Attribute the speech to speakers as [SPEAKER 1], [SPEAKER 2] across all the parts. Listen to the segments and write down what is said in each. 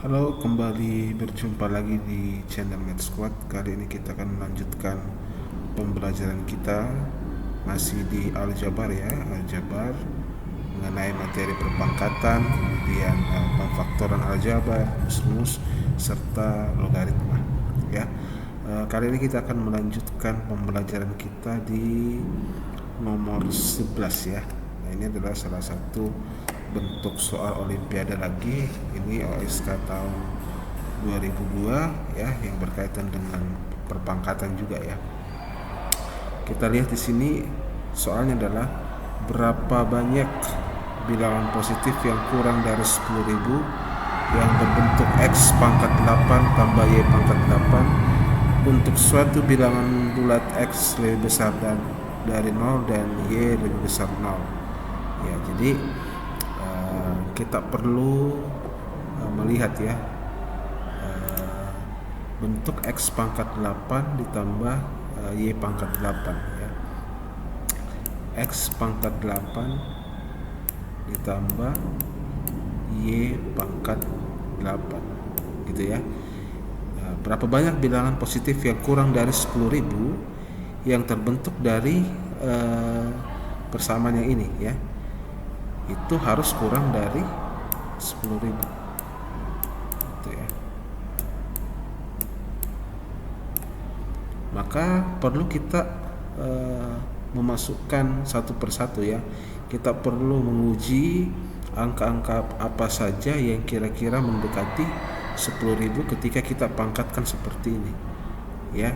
[SPEAKER 1] Halo, kembali berjumpa lagi di channel Math Squad. Kali ini kita akan melanjutkan pembelajaran kita masih di aljabar ya, aljabar mengenai materi perpangkatan, kemudian pemfaktoran aljabar, rumus, serta logaritma ya. Kali ini kita akan melanjutkan pembelajaran kita di nomor 11 ya. Nah, ini adalah salah satu bentuk soal olimpiade lagi. Ini OSK tahun 2002 ya, yang berkaitan dengan perpangkatan juga ya. Kita lihat di sini soalnya adalah berapa banyak bilangan positif yang kurang dari 10.000 yang berbentuk X pangkat 8 tambah Y pangkat 8 untuk suatu bilangan bulat X lebih besar dari 0 dan Y lebih besar 0 ya. Jadi kita perlu melihat ya, bentuk X pangkat 8 ditambah Y pangkat 8 ya. X pangkat 8 ditambah Y pangkat 8 gitu ya. Berapa banyak bilangan positif yang kurang dari 10.000 yang terbentuk dari persamaan yang ini ya, itu harus kurang dari 10.000 gitu ya. Maka perlu kita memasukkan satu persatu ya. Kita perlu menguji angka-angka apa saja yang kira-kira mendekati 10.000 ketika kita pangkatkan seperti ini ya.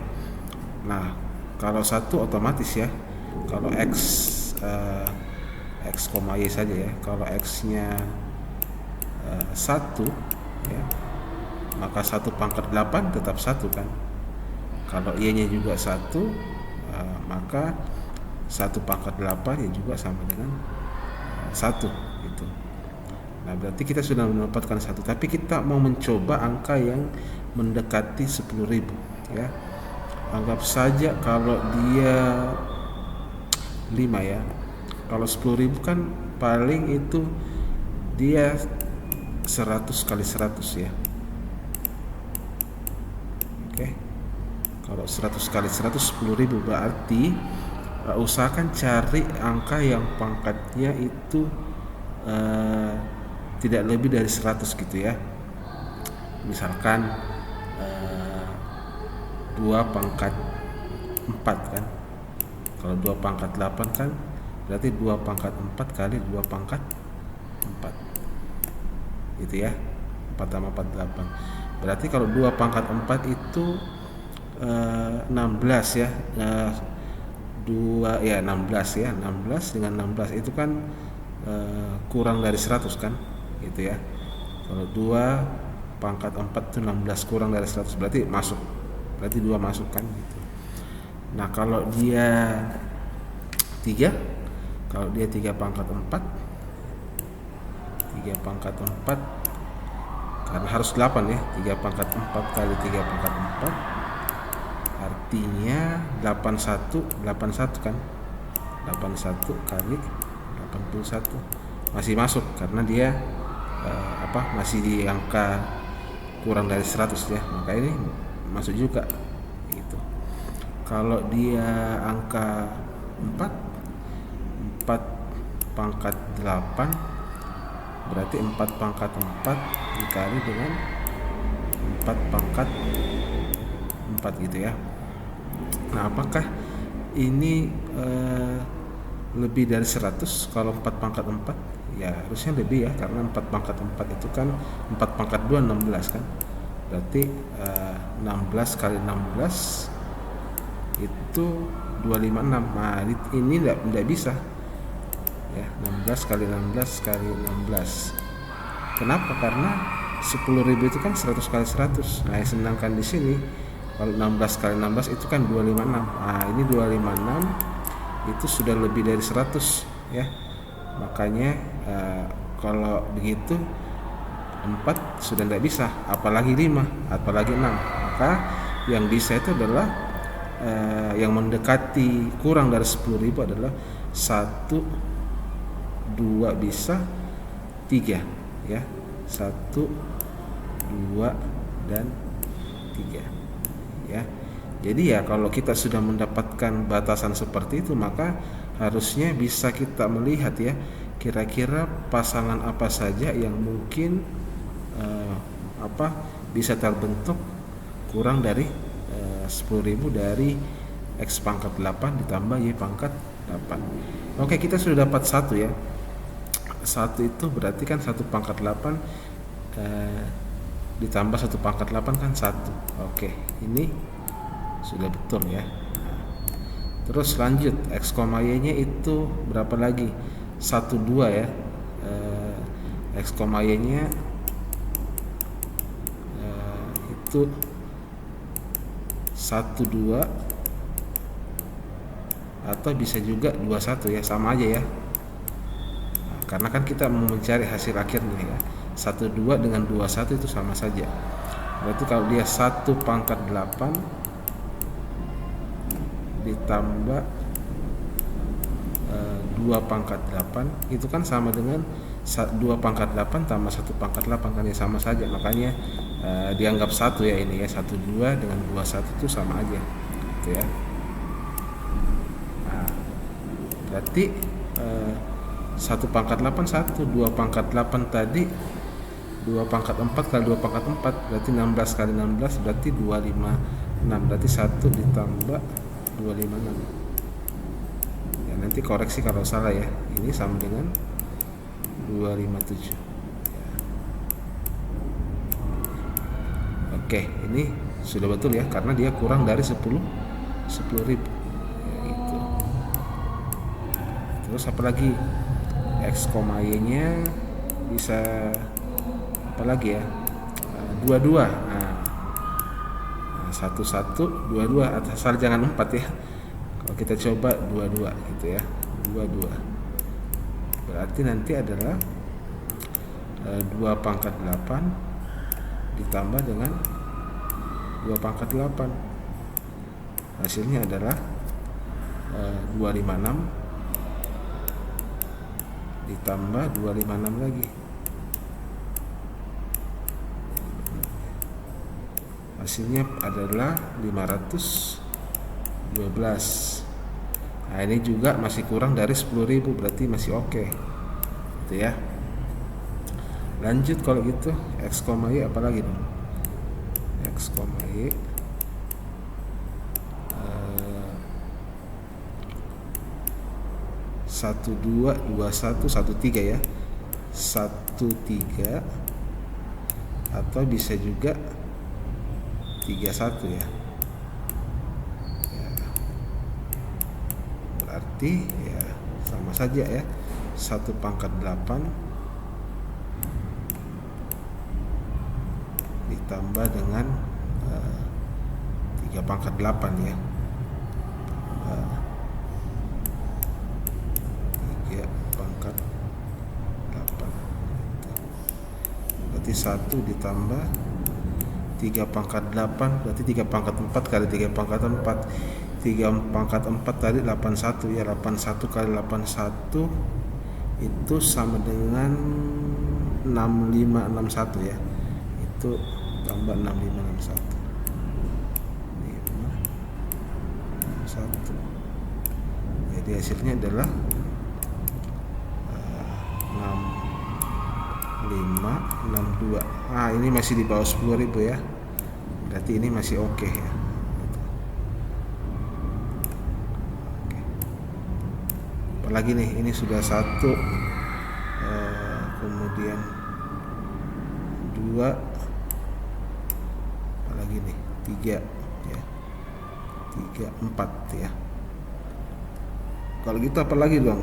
[SPEAKER 1] Nah, kalau satu otomatis ya, kalau X Y saja ya. Kalau X-nya 1 ya, maka 1 pangkat 8 tetap 1 kan. Kalau Y-nya juga 1, maka 1 pangkat 8 ya juga sama dengan 1 gitu. Nah, berarti kita sudah mendapatkan 1, tapi kita mau mencoba angka yang mendekati 10.000 ya. Anggap saja kalau dia 5 ya. Kalau 10.000 kan paling itu dia 100 kali 100 ya. Oke. Kalau 100 kali 100 10.000, berarti usahakan cari angka yang pangkatnya itu tidak lebih dari 100 gitu ya. Misalkan 2 pangkat 4 kan. Kalau 2 pangkat 8 kan berarti 2 pangkat 4 kali 2 pangkat 4 gitu ya. 4 tambah 4 8. Berarti kalau 2 pangkat 4 itu 16 ya. 2 ya 16 ya. 16 dengan 16 itu kan kurang dari 100 kan gitu ya. Kalau 2 pangkat 4 itu 16 kurang dari 100 berarti masuk. Berarti 2 masuk kan gitu. Nah, kalau dia 3, kalau dia 3 pangkat 4, 3 pangkat 4 karena harus 8 ya. 3 pangkat 4 kali 3 pangkat 4 artinya 81 kan. 81 kali 81 masih masuk karena dia masih di angka kurang dari 100 ya. Maka ini masuk juga gitu. Kalau dia angka 4 pangkat 8 berarti 4 pangkat 4 dikali dengan 4 pangkat 4 gitu ya. Nah, apakah ini lebih dari 100 kalau 4 pangkat 4? Ya harusnya lebih ya, karena 4 pangkat 4 itu kan 4 pangkat 2 16 kan. Berarti 16 kali 16 itu 256. Nah, ini tidak bisa ya. 16 kali 16 kali 16. Kenapa? Karena 10.000 itu kan 100 kali 100. Nah, sedangkan di sini kalau 16 kali 16 itu kan 256. Nah, ini 256 itu sudah lebih dari 100 ya. Makanya kalau begitu 4 sudah tidak bisa, apalagi 5, apalagi 6. Maka yang bisa itu adalah yang mendekati kurang dari 10.000 adalah 1, 2 bisa, 3 ya. 1, 2, dan 3 ya. Jadi ya kalau kita sudah mendapatkan batasan seperti itu, maka harusnya bisa kita melihat ya, kira-kira pasangan apa saja yang mungkin bisa terbentuk kurang dari 10.000 dari X pangkat 8 ditambah Y pangkat 8. Oke, kita sudah dapat satu ya. Satu itu berarti kan 1 pangkat 8 ditambah 1 pangkat 8 kan 1. Oke, ini sudah betul ya. Terus lanjut, X, Y nya itu berapa lagi? 1, 2 ya. X, Y nya itu 1, 2 atau bisa juga 2, 1 ya, sama aja ya. Karena kan kita mau mencari hasil akhirnya ya. 1, 2 dengan 2, 1 itu sama saja. Berarti kalau dia 1 pangkat 8 ditambah 2 pangkat 8 itu kan sama dengan 2 pangkat 8 tambah 1 pangkat 8 kan ya, sama saja. Makanya dianggap 1 ya ini ya. 1, 2 dengan 2, 1 itu sama aja gitu ya. Nah, berarti 1 pangkat 8 1, 2 pangkat 8 tadi 2 pangkat 4 kali 2 pangkat 4 berarti 16 kali 16 berarti 256, berarti 1 ditambah 256 ya, nanti koreksi kalau salah ya. Ini sama dengan 257 ya. Oke, ini sudah betul ya, karena dia kurang dari 10.000 ya, itu. Terus apa lagi? X, Y nya bisa apa lagi ya? 22. Nah, 1, 1, 22 asal jangan 4 ya. Kalau kita coba 22 gitu ya. 22. Berarti nanti adalah 2 pangkat 8 ditambah dengan 2 pangkat 8. Hasilnya adalah 256 ditambah 256 lagi. Hasilnya adalah 512. Nah, ini juga masih kurang dari 10.000, berarti masih oke. Gitu ya. Lanjut kalau gitu, X, Y apa lagi dong? X, Y 1, 2, 2, 1, 1, 3 ya. 1, 3 atau bisa juga 3, 1 ya. Berarti ya sama saja ya. 1 pangkat 8 ditambah dengan 3 pangkat 8 ya. 3 pangkat 8 berarti 1 ditambah 3 pangkat 8 berarti 3 pangkat 4 kali 3 pangkat 4. 3 pangkat 4 tadi 81 ya. 81 kali 81 itu sama dengan 6561 ya. Itu tambah 6561 561. Jadi hasilnya adalah 6562. Nah, ini masih di bawah 10.000 ya. Berarti ini masih oke ya. Oke. Apalagi nih, ini sudah 1 kemudian 2, apalagi nih 3 ya. 3, 4 ya. Kalau gitu apalagi dong?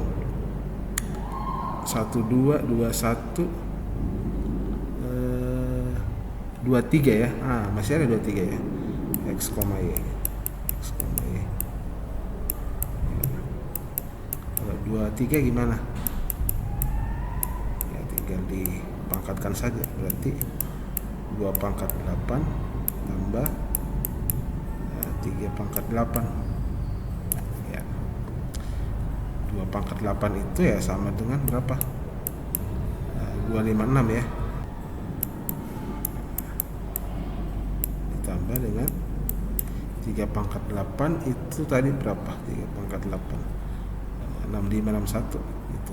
[SPEAKER 1] 1, 2, 2, 1, 2, 3 ya. Masih ada 2, 3 ya. X, Y. X, Y. Kalau 2, 3 gimana? Ya tinggal dipangkatkan saja. Berarti 2 pangkat 8 tambah 3 pangkat 8 ya. 2 pangkat 8 itu ya sama dengan berapa? 256 ya.
[SPEAKER 2] sama dengan 3 pangkat 8 itu tadi berapa? 3 pangkat 8 6561 gitu.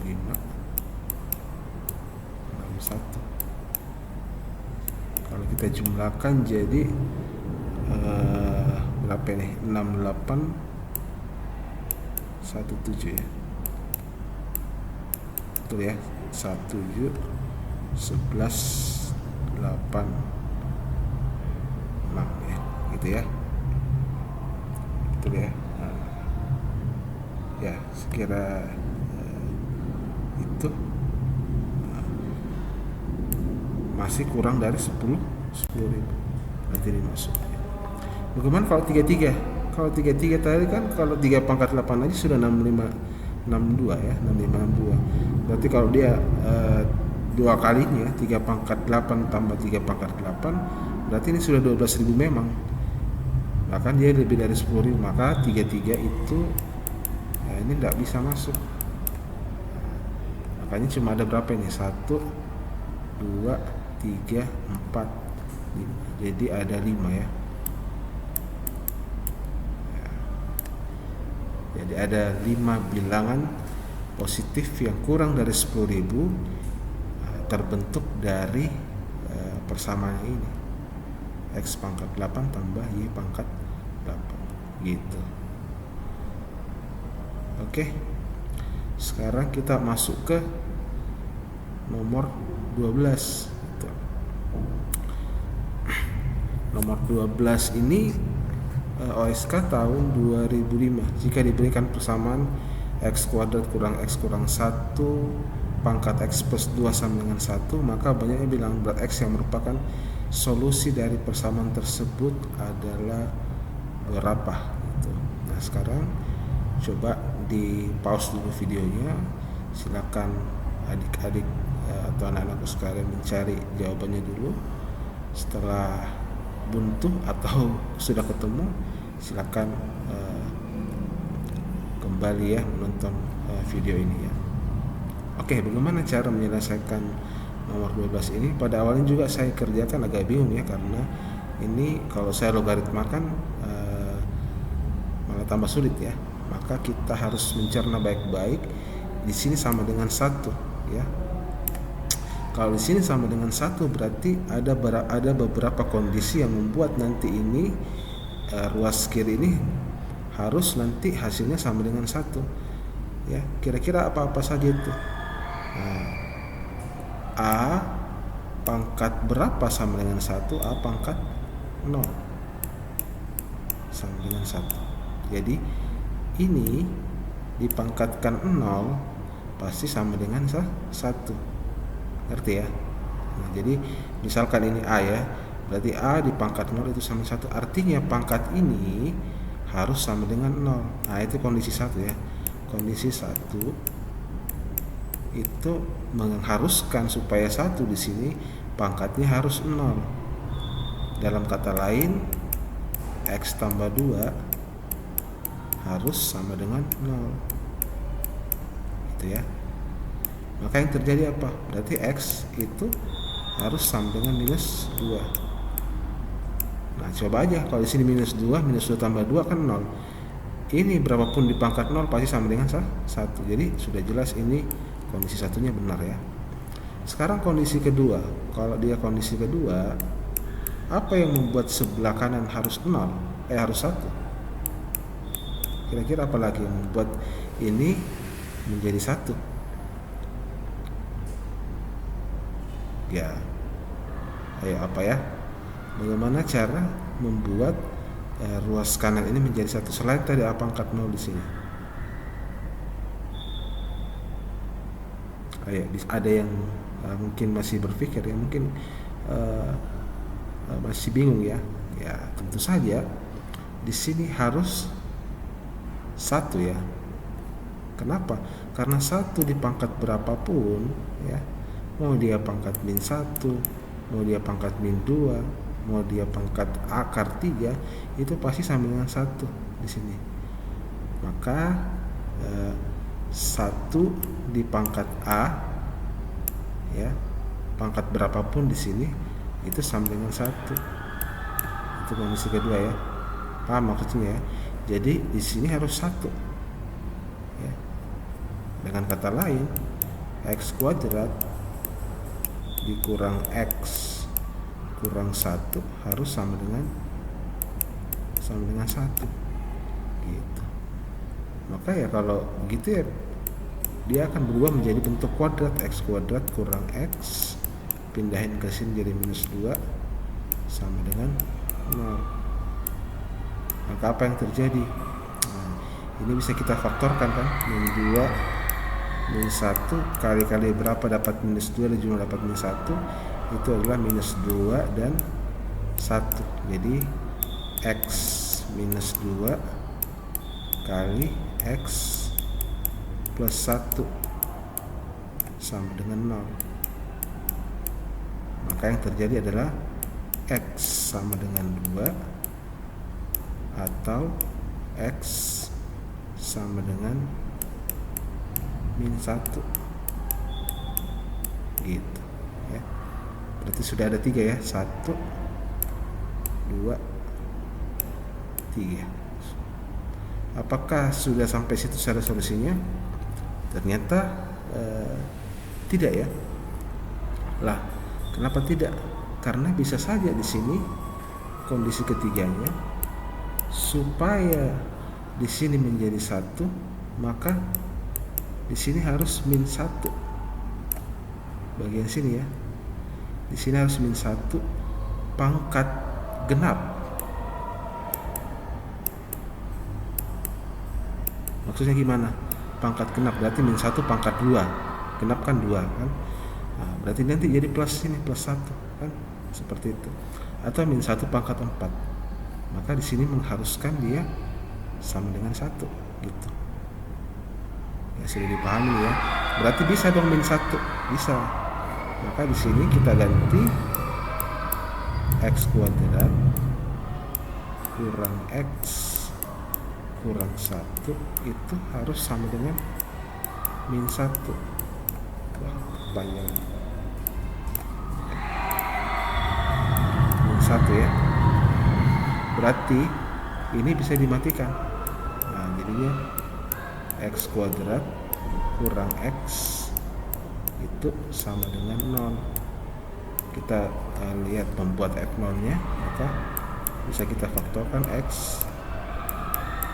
[SPEAKER 2] 6561. Kalau kita jumlahkan jadi berapa nih? 6817 ya. Betul ya. 17 11 8 6 ya. Gitu ya. Betul ya. Ya, sekira itu masih kurang dari 10.000 nanti dimasuk. Bagaimana kalau 33? Kalau 33 tadi kan kalau 3 pangkat 8 aja sudah 6562 ya, 6562. Berarti kalau dia dua kalinya 3 pangkat 8 tambah 3 pangkat 8 berarti ini sudah 12.000 memang. Bahkan dia lebih dari 10.000, maka 33 itu ini tidak bisa masuk. Makanya cuma ada berapa ini? 1 2 3 4 5. Jadi ada 5 ya. Jadi ada 5 bilangan positif yang kurang dari 10.000 terbentuk dari persamaan ini. X pangkat 8 tambah Y pangkat 8 gitu. Oke. Sekarang kita masuk ke nomor 12 gitu. Nomor 12 ini OSK tahun 2005. Jika diberikan persamaan X kuadrat kurang X kurang 1 pangkat X plus 2 sama dengan 1, maka banyaknya bilangan berat X yang merupakan solusi dari persamaan tersebut adalah berapa gitu. Nah, sekarang coba di pause dulu videonya. Silakan adik-adik atau anak-anakku sekalian mencari jawabannya dulu. Setelah buntu atau sudah ketemu, silakan kembali ya menonton video ini ya. Oke, bagaimana cara menyelesaikan nomor 12 ini? Pada awalnya juga saya kerjakan agak bingung ya, karena ini kalau saya logaritmakan malah tambah sulit ya. Maka kita harus mencerna baik-baik. Di sini sama dengan 1 ya. Kalau di sini sama dengan 1 berarti ada beberapa kondisi yang membuat nanti ini ruas kiri ini harus nanti hasilnya sama dengan 1 ya. Kira-kira apa-apa saja itu? A pangkat berapa sama dengan 1? A pangkat 0 sama dengan 1. Jadi ini dipangkatkan 0 pasti sama dengan 1. Ngerti ya? Nah, jadi misalkan ini A ya, berarti A dipangkat 0 itu sama 1. Artinya pangkat ini harus sama dengan 0. Nah, itu kondisi 1 ya. Kondisi 1 itu mengharuskan supaya 1 di sini pangkatnya harus 0. Dalam kata lain, X tambah 2 harus sama dengan 0. Gitu ya. Maka yang terjadi apa? Berarti X itu harus sama dengan minus 2. Nah, coba aja kalau di sini minus 2 tambah 2 kan 0. Ini berapapun di pangkat 0 pasti sama dengan 1. Jadi sudah jelas ini kondisi satunya benar ya. Sekarang kondisi kedua. Kalau dia kondisi kedua, apa yang membuat sebelah kanan harus 0? Harus 1. Kira-kira apa lagi yang membuat ini menjadi 1? Ya, ayo apa ya? Bagaimana cara membuat ruas kanan ini menjadi 1 selain tadi A pangkat 0 di sini? Ayo, ada yang mungkin masih berpikir ya, mungkin masih bingung ya. Ya, tentu saja di sini harus 1 ya. Kenapa? Karena 1 di pangkat berapapun ya, mau dia pangkat min 1, mau dia pangkat min 2, mau dia pangkat akar 3, itu pasti sama dengan 1 di sini. Maka 1 di pangkat A ya. Pangkat berapapun di sini itu sama dengan 1. Itu kondisi kedua ya. Paham maksudnya ya? Jadi di sini harus 1. Ya. Dengan kata lain, x kuadrat dikurang x kurang 1 harus sama dengan 1 gitu. Maka ya kalau begitu ya dia akan berubah menjadi bentuk kuadrat, x kuadrat kurang x, pindahin ke sini jadi minus 2 sama dengan 0. Maka apa yang terjadi? Nah, ini bisa kita faktorkan kan, min 2 min 1 kali berapa dapat minus 2 dan jumlah dapat minus 1 itu adalah minus 2 dan 1. Jadi x minus 2 kali x plus 1 sama dengan 0. Maka yang terjadi adalah x sama dengan 2 atau x sama dengan min 1 gitu ya. Berarti sudah ada 3 ya, 1 2 3. Apakah sudah sampai situ secara solusinya? Ternyata tidak ya. Lah, kenapa tidak? Karena bisa saja di sini kondisi ketiganya supaya di sini menjadi 1, maka di sini harus min 1. Bagian sini ya. Di sini harus min 1 pangkat genap. Maksudnya gimana? Pangkat genap berarti min 1 pangkat 2. Genap kan 2 kan? Nah, berarti nanti jadi plus ini plus 1 kan? Seperti itu. Atau min 1 pangkat 4. Maka di sini mengharuskan dia sama dengan 1 gitu. Ya sudah dipahami ya. Berarti bisa dong min 1. Bisa. Maka di sini kita ganti x kuadrat kurang x kurang 1 itu harus sama dengan min 1. Wah, panjang. Min 1 ya. Berarti ini bisa dimatikan. Nah, jadinya x kuadrat kurang x itu sama dengan 0. Kita lihat pembuat f0 nya, maka bisa kita faktorkan x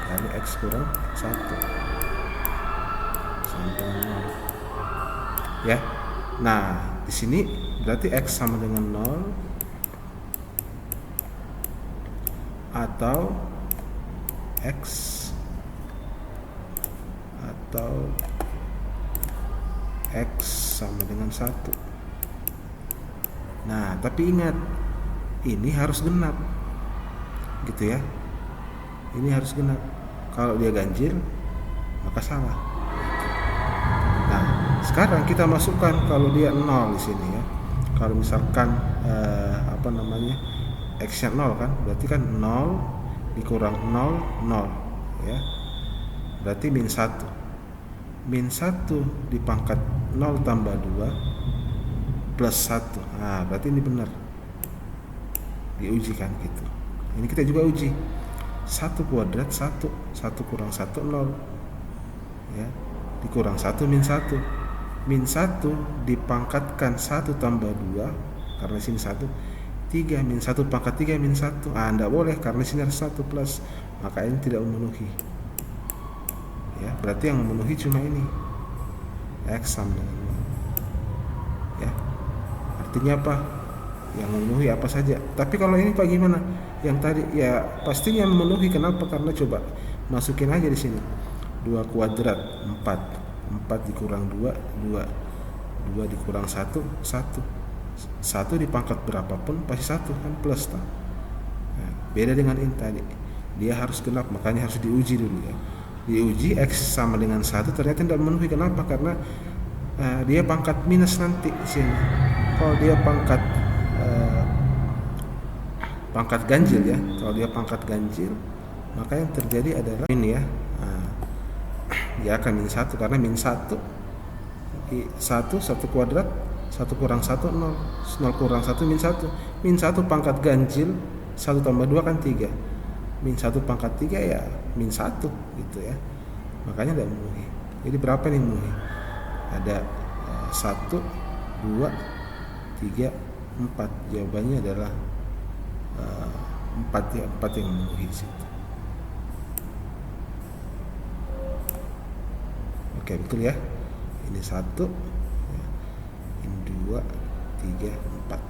[SPEAKER 2] kali x kurang 1 sama dengan 0 ya. Nah di sini berarti x sama dengan 0 atau x sama dengan 1. Nah tapi ingat, ini harus genap gitu ya. Ini harus genap. Kalau dia ganjil maka salah. Nah sekarang kita masukkan kalau dia 0 di sini ya. Kalau misalkan x-nya 0 kan, berarti kan 0 dikurang 0 0 ya. Berarti min 1. Min 1 dipangkat 0 tambah 2 plus 1. Nah, berarti ini benar. Diuji kan gitu. Ini kita juga uji. 1 kuadrat 1 kurang 1 0 ya. Dikurang 1 min 1. Min 1 dipangkatkan 1 tambah 2 karena sini 1 3 min 1 pangkat 3 min 1. Enggak boleh karena sini harus 1 plus. Maka ini tidak memenuhi. Ya, berarti yang memenuhi cuma ini. X sama dengan 0. Ya. Artinya apa? Yang memenuhi apa saja. Tapi kalau ini Pak gimana? Yang tadi ya pastinya memenuhi. Kenapa? Karena coba masukin aja di sini. 2 kuadrat 4. 4 dikurang 2 2 dikurang 1 1 dipangkat berapapun pasti 1 kan plus tak? Nah, beda dengan ini tadi, dia harus genap, makanya harus diuji dulu ya. Diuji x sama dengan 1 ternyata tidak memenuhi. Kenapa? Karena dia pangkat minus nanti sini. Kalau dia pangkat ganjil ya, kalau dia pangkat ganjil maka yang terjadi adalah ini ya. Dia akan min 1 karena min 1 1 kuadrat 1 kurang 1 0, 0 kurang 1 min 1, min 1 pangkat ganjil 1 tambah 2 kan 3, min 1 pangkat 3 ya min 1 gitu ya, makanya tidak memenuhi. Jadi berapa nih memenuhi? Ada 1, 2, 3, 4. Jawabannya adalah 4 ya, 4 yang memenuhi situ. Oke, betul ya. Ini 1, ini 2, 3, 4.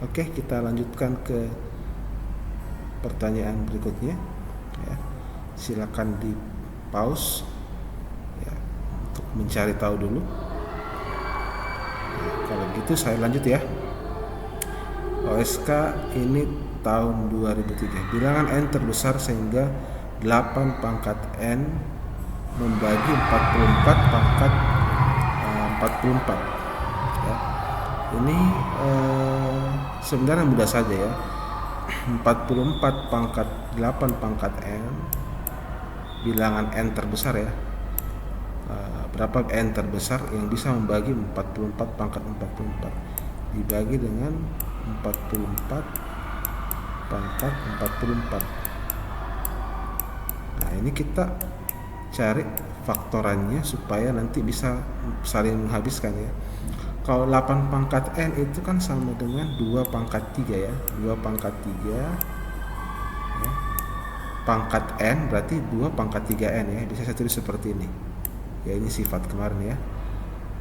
[SPEAKER 2] Oke, kita lanjutkan ke pertanyaan berikutnya ya. Silakan di pause ya, untuk mencari tahu dulu. Kalau gitu saya lanjut ya. OSK ini tahun 2003. Bilangan n terbesar sehingga 8 pangkat n membagi 44 pangkat 44 ya. Ini sebenarnya mudah saja ya. 44 pangkat 8 pangkat n, bilangan n terbesar ya. Berapa n terbesar yang bisa membagi 44 pangkat 44 dibagi dengan 44 pangkat 44. Nah, ini kita cari faktorannya supaya nanti bisa saling menghabiskan ya. Kalau 8 pangkat n itu kan sama dengan 2 pangkat 3 ya. 2 pangkat 3 ya. Pangkat n berarti 2 pangkat 3n ya. Bisa saya tulis seperti ini. Ya, ini sifat kemarin ya.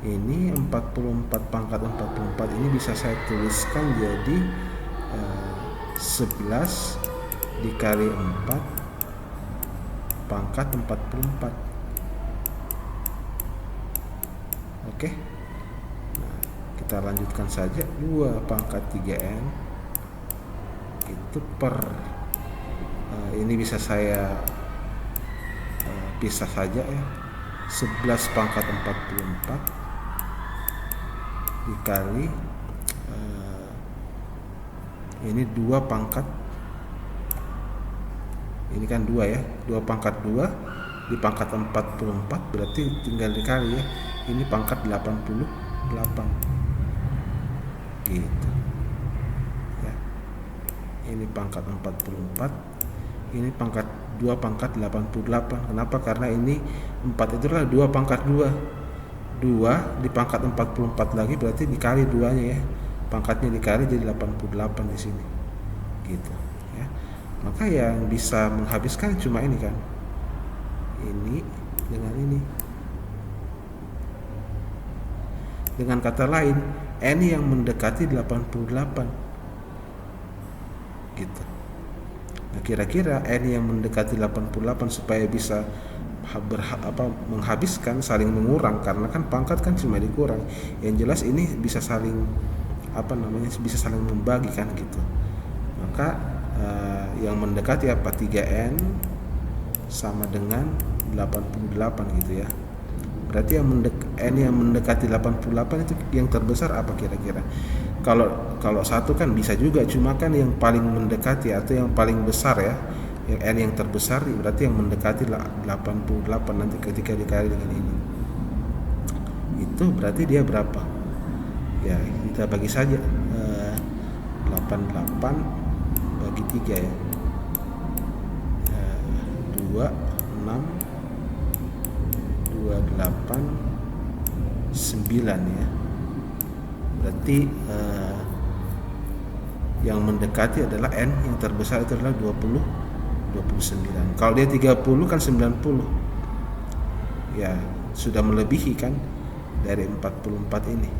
[SPEAKER 2] Ini 44 pangkat 44 ini bisa saya tuliskan jadi 11 dikali 4 pangkat 44. Oke. Nah, kita lanjutkan saja. 2 pangkat 3n itu per ini bisa saya pisah saja ya. 11 pangkat 44 dikali ini 2 pangkat, ini kan 2 ya, 2 pangkat 2 di pangkat 44 berarti tinggal dikali ya, ini pangkat 88 gitu ya. Ini pangkat 44, ini pangkat 2 pangkat 88. Kenapa? Karena ini 4 itu adalah 2 pangkat 2 di pangkat 44 lagi berarti dikali 2 nya ya, pangkatnya dikali jadi 88 di sini gitu ya. Maka yang bisa menghabiskan cuma ini kan, ini dengan ini. Dengan kata lain, n yang mendekati 88 gitu. Nah, kira-kira n yang mendekati 88 supaya bisa menghabiskan, saling mengurang, karena kan pangkat kan cuma dikurang. Yang jelas ini bisa saling bisa saling membagi kan gitu. Maka yang mendekati 3n sama dengan 88 gitu ya. Berarti n yang mendekati 88 itu yang terbesar apa kira-kira? Kalau 1 kan bisa juga, cuma kan yang paling mendekati atau yang paling besar ya, yang n yang terbesar berarti yang mendekati 88 nanti ketika dikali dengan ini. Itu berarti dia berapa? Ya, kita bagi saja 88 bagi 3 ya. 2, 6, 28, 9 ya. Berarti yang mendekati adalah n yang terbesar itu adalah 29. Kalau dia 30 kan 90. Ya, sudah melebihi kan dari 44 ini.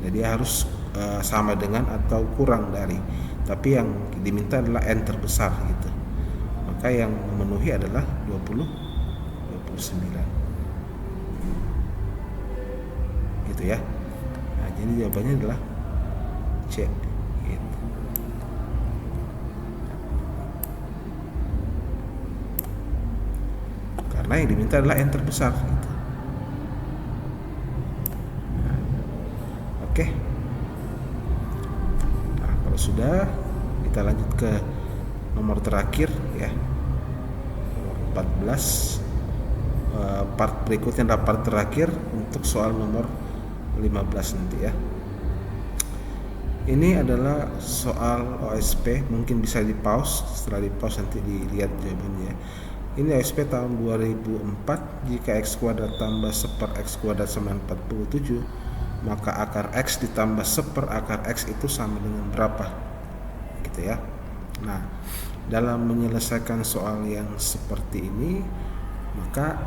[SPEAKER 2] Jadi harus sama dengan atau kurang dari. Tapi yang diminta adalah n terbesar gitu. Maka yang memenuhi adalah 29. Gitu ya. Nah, jadi jawabannya adalah C. Gitu. Karena yang diminta adalah n terbesar gitu. Nah, oke. Nah, kalau sudah, kita lanjut ke nomor terakhir ya, nomor 14. Part berikutnya adalah part terakhir untuk soal nomor 15 nanti ya. Ini adalah soal OSP, mungkin bisa di pause, setelah di pause nanti dilihat jawabannya. Ini OSP tahun 2004, jika x kuadrat tambah 1/x kuadrat sama 47, maka akar x ditambah 1/akar x itu sama dengan berapa? Gitu ya. Nah, dalam menyelesaikan soal yang seperti ini, maka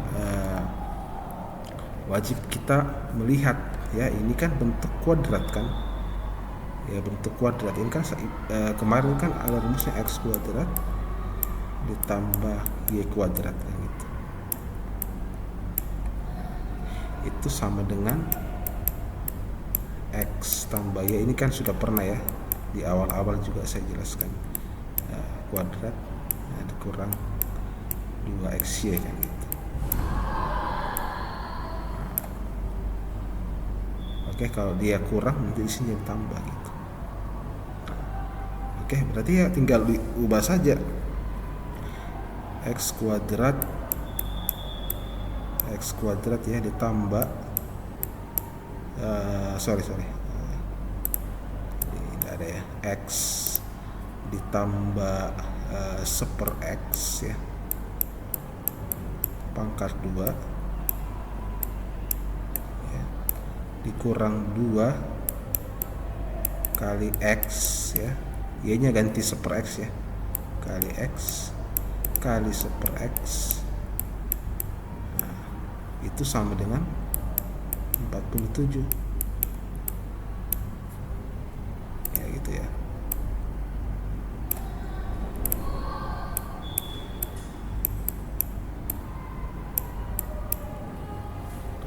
[SPEAKER 2] wajib kita melihat ya, ini kan bentuk kuadrat kan ya, bentuk kuadrat ini kan kemarin kan ada rumusnya x kuadrat ditambah y kuadrat kan gitu, itu sama dengan x tambah y. Ini kan sudah pernah ya, di awal-awal juga saya jelaskan, kuadrat dikurang 2xy kan gitu. Oke, kalau dia kurang nanti di sini tambah gitu. Oke, berarti ya tinggal diubah saja. X kuadrat ya ditambah tidak ada ya, x ditambah 1/x ya pangkat 2 ya, dikurang 2 kali x ya, y nya ganti 1/x ya, kali x kali 1/x. Nah, itu sama dengan 47 ya gitu ya.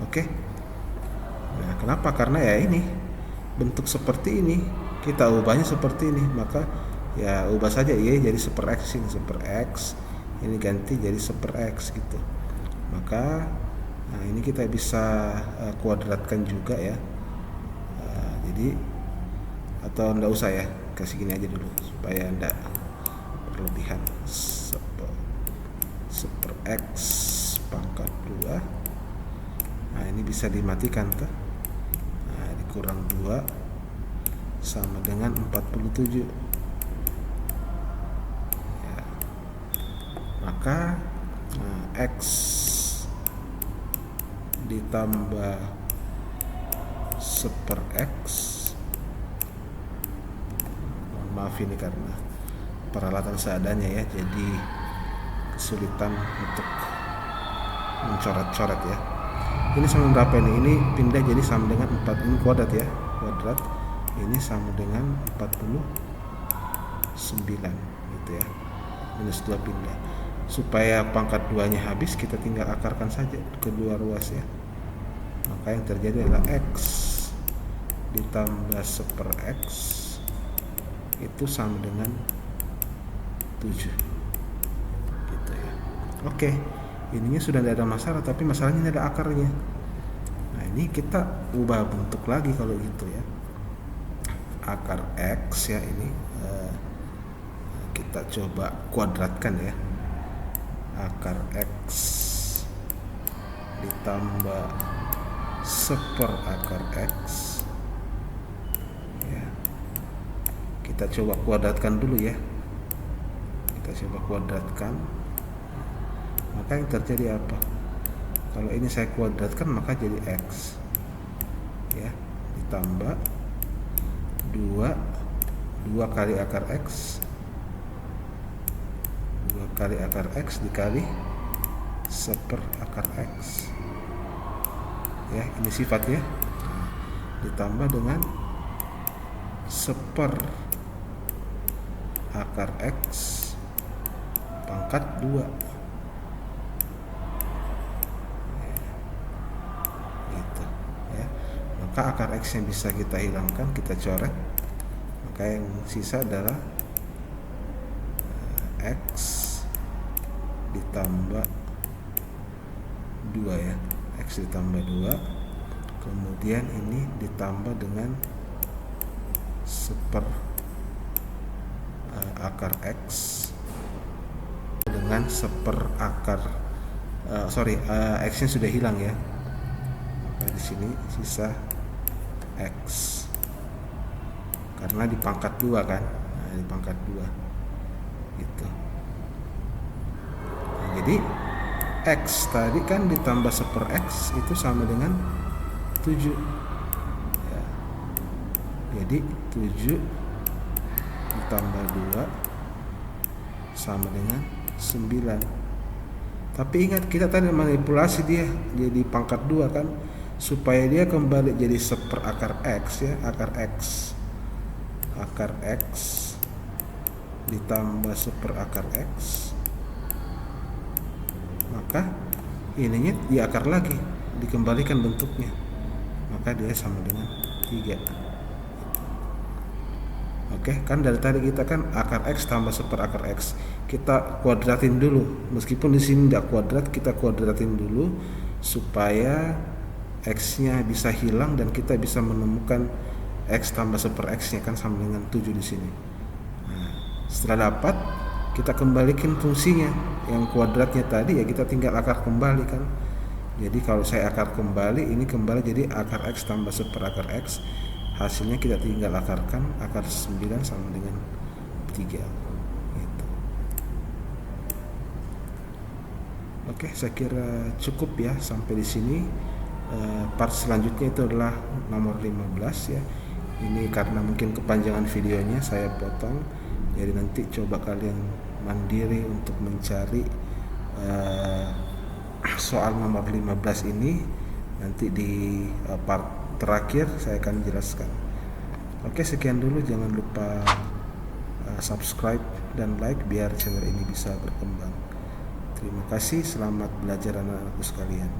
[SPEAKER 2] Oke. Nah, kenapa? Karena ya ini bentuk seperti ini, kita ubahnya seperti ini, maka ya ubah saja y jadi 1/x, ini 1/x, ini ganti jadi 1/x gitu. Maka nah ini kita bisa kuadratkan juga ya. Jadi atau enggak usah ya, kasih gini aja dulu supaya enggak berlebihan. 1/x pangkat 2. Nah, ini bisa dimatikan tuh. Nah, dikurang 2 sama dengan 47. Ya. Maka x ditambah 1/x, maaf ini karena peralatan seadanya ya, jadi kesulitan untuk mencoret-coret ya. Ini sama berapa ini? Ini pindah jadi sama dengan 4, ini kuadrat ya, kuadrat. Ini sama dengan 49 gitu ya. Minus 2 pindah. Supaya pangkat 2 nya habis, kita tinggal akarkan saja kedua ruas ya. Maka yang terjadi adalah x ditambah 1/x itu sama dengan 7 gitu ya. Oke, ininya sudah tidak ada masalah, tapi masalahnya ini ada akarnya. Nah, ini kita ubah bentuk lagi kalau gitu ya. Akar x ya, ini kita coba kuadratkan ya. Akar x ditambah 1/akar x ya. Kita coba kuadratkan dulu ya. Kita coba kuadratkan. Maka yang terjadi apa? Kalau ini saya kuadratkan maka jadi x ya, ditambah 2 kali akar x, 2 kali akar x dikali 1/akar x ya, ini sifatnya. Ditambah dengan 1/akar x pangkat 2 gitu ya. Maka akar x yang bisa kita hilangkan, kita coret, maka yang sisa adalah x ditambah 2 ya, x ditambah 2, kemudian ini ditambah dengan 1/akar x dengan 1/akar x nya sudah hilang ya. Maka di sini sisa X, karena di pangkat 2 kan. Nah, di pangkat 2 gitu. Nah, jadi X tadi kan ditambah 1/X itu sama dengan 7 ya. Jadi 7 ditambah 2 sama dengan 9. Tapi ingat, kita tadi manipulasi dia jadi pangkat 2 kan, supaya dia kembali jadi 1/X ya. Akar X ditambah 1/X, maka ininya diakar lagi, dikembalikan bentuknya, maka dia sama dengan 3. Oke, kan dari tadi kita kan akar X tambah 1/X, kita kuadratin dulu. Meskipun di sini tidak kuadrat, kita kuadratin dulu supaya X-nya bisa hilang dan kita bisa menemukan X tambah 1/X-nya kan sama dengan 7 di sini. Nah, setelah dapat, kita kembalikan fungsinya yang kuadratnya tadi ya, kita tinggal akar kembali kan. Jadi kalau saya akar kembali, ini kembali jadi akar X tambah 1/X. Hasilnya kita tinggal akarkan, akar 9 sama dengan 3 gitu. Oke, saya kira cukup ya sampai di sini. Part selanjutnya itu adalah nomor 15 ya. Ini karena mungkin kepanjangan videonya saya potong, jadi nanti coba kalian mandiri untuk mencari soal nomor 15 ini. Nanti di part terakhir saya akan jelaskan. Oke, sekian dulu. Jangan lupa subscribe dan like biar channel ini bisa berkembang. Terima kasih, selamat belajar anak-anakku sekalian.